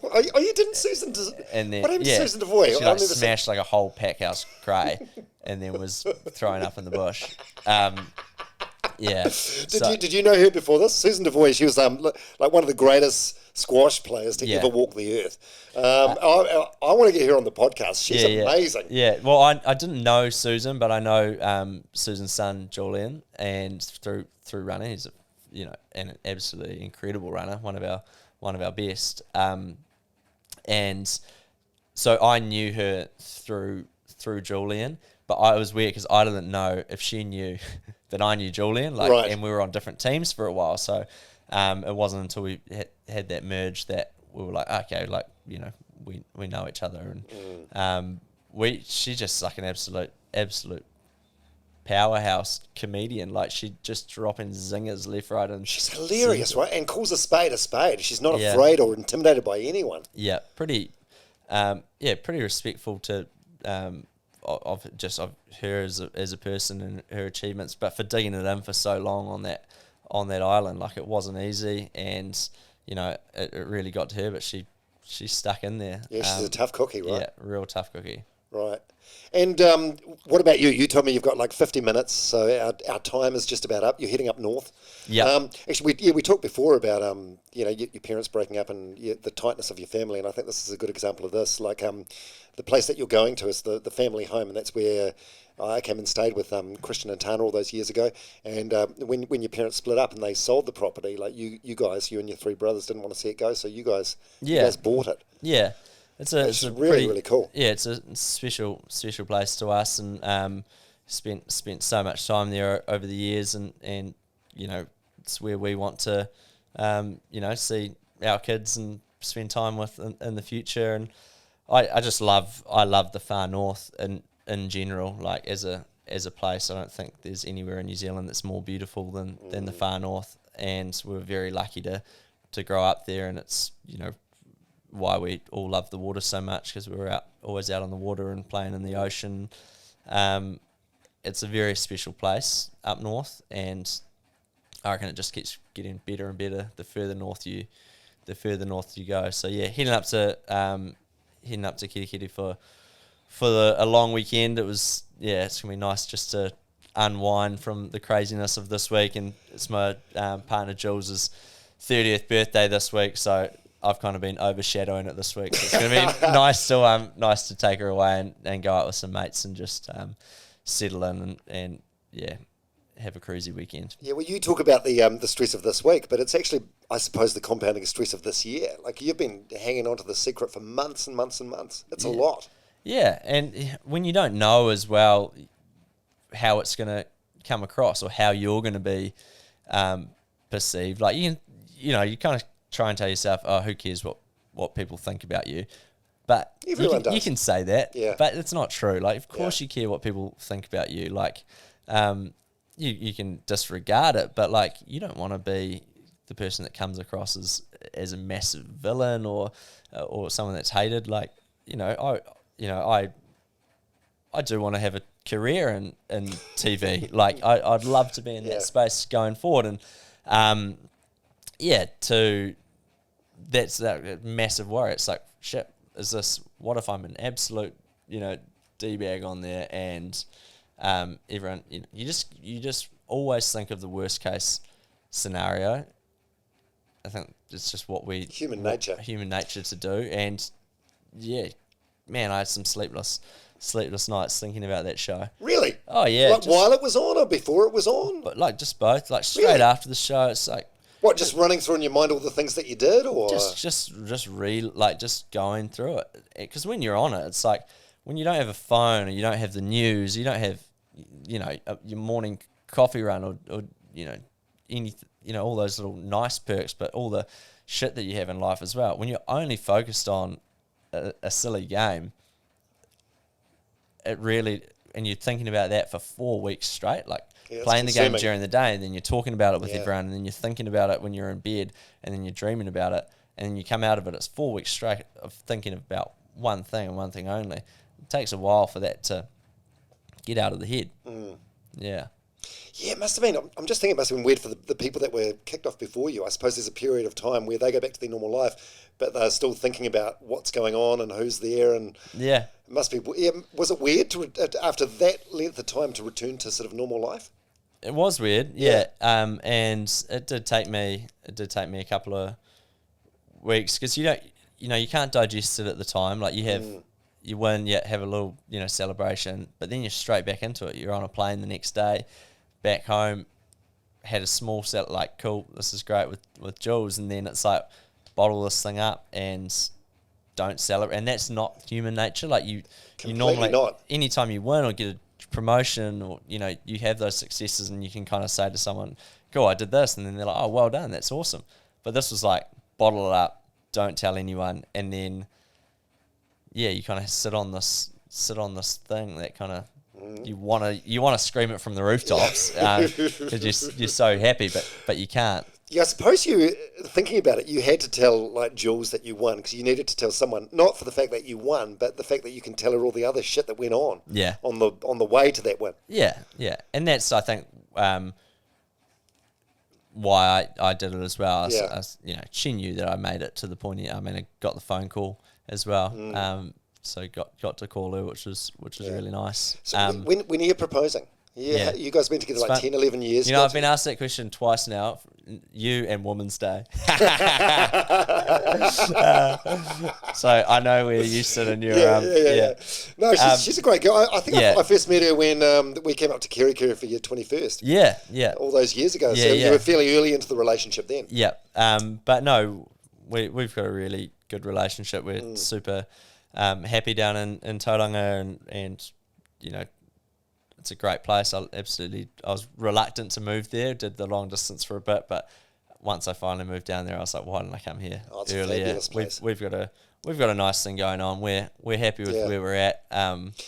didn't Susan? And then what happened to Susan DeVoy? She smashed like a whole pack house cray, and then was throwing up in the bush. Yeah. Did you know her before this? Susan DeVoy. She was like one of the greatest squash players to ever walk the earth. I want to get her on the podcast. She's amazing. Yeah. Well, I didn't know Susan, but I know Susan's son Julian, and through running, he's an absolutely incredible runner, one of our best. And so I knew her through Julian, but I was weird because I didn't know if she knew that I knew Julian, and we were on different teams for a while. So it wasn't until we had that merge that we were like, okay, we know each other, and she's just like an absolute powerhouse comedian. Like she just dropping zingers left, right, and she's hilarious, right? And calls a spade a spade. She's not afraid or intimidated by anyone. Yeah, pretty respectful to of her as a person and her achievements. But for digging it in for so long on that island, like it wasn't easy, and it really got to her. But she stuck in there. Yeah, she's a tough cookie, right? Yeah, real tough cookie. Right. And what about you? You told me you've got like 50 minutes, so our time is just about up. You're heading up north. Yeah. Actually, we talked before about your parents breaking up and the tightness of your family, and I think this is a good example of this. Like the place that you're going to is the family home, and that's where I came and stayed with Christian and Tana all those years ago. And when your parents split up and they sold the property, like you and your three brothers didn't want to see it go, so you guys bought it. Yeah. It's really cool. Yeah, it's a special place to us, and spent so much time there over the years, and it's where we want to see our kids and spend time with in the future. And I love the far north in general, like as a place. I don't think there's anywhere in New Zealand that's more beautiful than the far north. and we were very lucky to grow up there, and it's, you know, why we all love the water so much, because we were always out on the water and playing in the ocean. It's a very special place up north, and I reckon it just keeps getting better and better the further north you go. So yeah, heading up to Kirikiri for a long weekend. It was, it's gonna be nice just to unwind from the craziness of this week, and it's my partner Jules's 30th birthday this week, so I've kind of been overshadowing it this week. So it's gonna be nice to take her away and go out with some mates and just settle in and have a cruisy weekend. Yeah, well, you talk about the stress of this week, but it's actually, I suppose, the compounding stress of this year. Like, you've been hanging on to the secret for months and months and months. It's a lot. Yeah, and when you don't know as well how it's going to come across or how you're going to be perceived, like you kind of try and tell yourself, oh, who cares what people think about you? But everyone does. You can say that, but it's not true. Like, of course you care what people think about you. Like, you can disregard it, but like, you don't want to be the person that comes across as a massive villain or someone that's hated. Like, I do want to have a career in TV. Like, I'd love to be in that space going forward, and that's that massive worry. It's like, shit, what if I'm an absolute, D-bag on there, and everyone, you just always think of the worst case scenario. I think it's just human nature to do. And man, I had some sleepless nights thinking about that show. Really? Oh yeah. Like, while it was on or before it was on? But like, just both. Like, straight after the show, it's like, what, just running through in your mind all the things that you did, or just going through it? Because when you're on it, it's like, when you don't have a phone, or you don't have the news, you don't have, your morning coffee run, or all those little nice perks, but all the shit that you have in life as well. When you're only focused on a silly game, and you're thinking about that for 4 weeks straight, like playing the game during the day, and then you're talking about it with everyone, and then you're thinking about it when you're in bed, and then you're dreaming about it, and then you come out of it, it's 4 weeks straight of thinking about one thing and one thing only. It takes a while for that to get out of the head. Yeah, it must have been. I'm just thinking it must have been weird for the people that were kicked off before you. I suppose there's a period of time where they go back to their normal life, but they're still thinking about what's going on and who's there. And it must be. Was it weird after that length of time to return to sort of normal life? It was weird, and it did take me a couple of weeks, because you can't digest it at the time. Like, you win, have a little celebration, but then you're straight back into it. You're on a plane the next day, back home, had a small set, like, cool, this is great with Jules, and then it's like, bottle this thing up and don't celebrate. And that's not human nature. Like, you normally not. Anytime you win or get a promotion, or you have those successes, and you can kind of say to someone, cool, I did this, and then they're like, oh, well done, that's awesome. But this was like, bottle it up, don't tell anyone, and then you kind of sit on this thing that kind of you want to scream it from the rooftops, because you're so happy, but you can't. Yeah, I suppose thinking about it, you had to tell, like, Jules that you won, because you needed to tell someone, not for the fact that you won, but the fact that you can tell her all the other shit that went on. Yeah. On the way to that win. Yeah, and that's, I think, why I did it as well. She knew that I made it to the point. I got the phone call as well. So got to call her, which was really nice. So when are you proposing? Yeah, you guys have been together like 10, 11 years. I've been asked that question twice now, you and Women's Day. So I know where you sit in your... No, she's a great girl. I think I first met her when we came up to Kirikiri for your 21st. Yeah. All those years ago. So you were fairly early into the relationship then. Yeah. But no, we've got a really good relationship. We're super happy down in Tauranga, and it's a great place. I was reluctant to move there, did the long distance for a bit, but once I finally moved down there, I was like, why didn't I come here earlier? We've got a we've got a nice thing going on. We're happy with where we're at.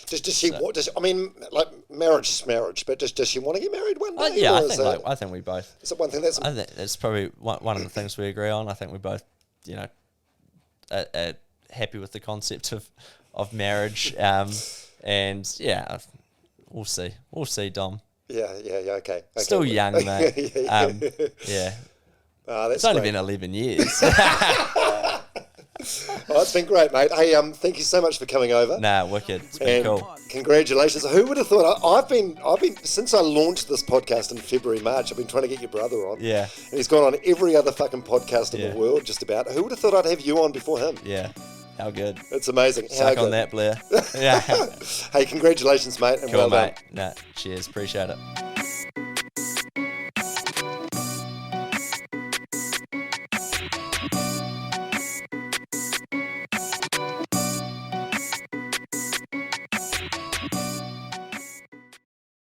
Does she? I mean, like marriage is marriage, but does she want to get married one day? Yeah, I think we both. Is it one thing that's? I think it's probably one of the things we agree on. I think we both, are happy with the concept of marriage. And yeah, we'll see. We'll see, Dom. Yeah, okay. Still young, mate. Yeah. It's only been 11 years. Oh, it's been great, mate. Hey, thank you so much for coming over. Nah, wicked. It's been cool. Congratulations. Who would have thought? I've been since I launched this podcast in February, March. I've been trying to get your brother on. Yeah. And he's gone on every other fucking podcast in the world, just about. Who would have thought I'd have you on before him? Yeah. How good. It's amazing. Suck on that, Blair. Yeah. Hey, congratulations, mate. And cool, well mate. done. Nah, cheers. Appreciate it.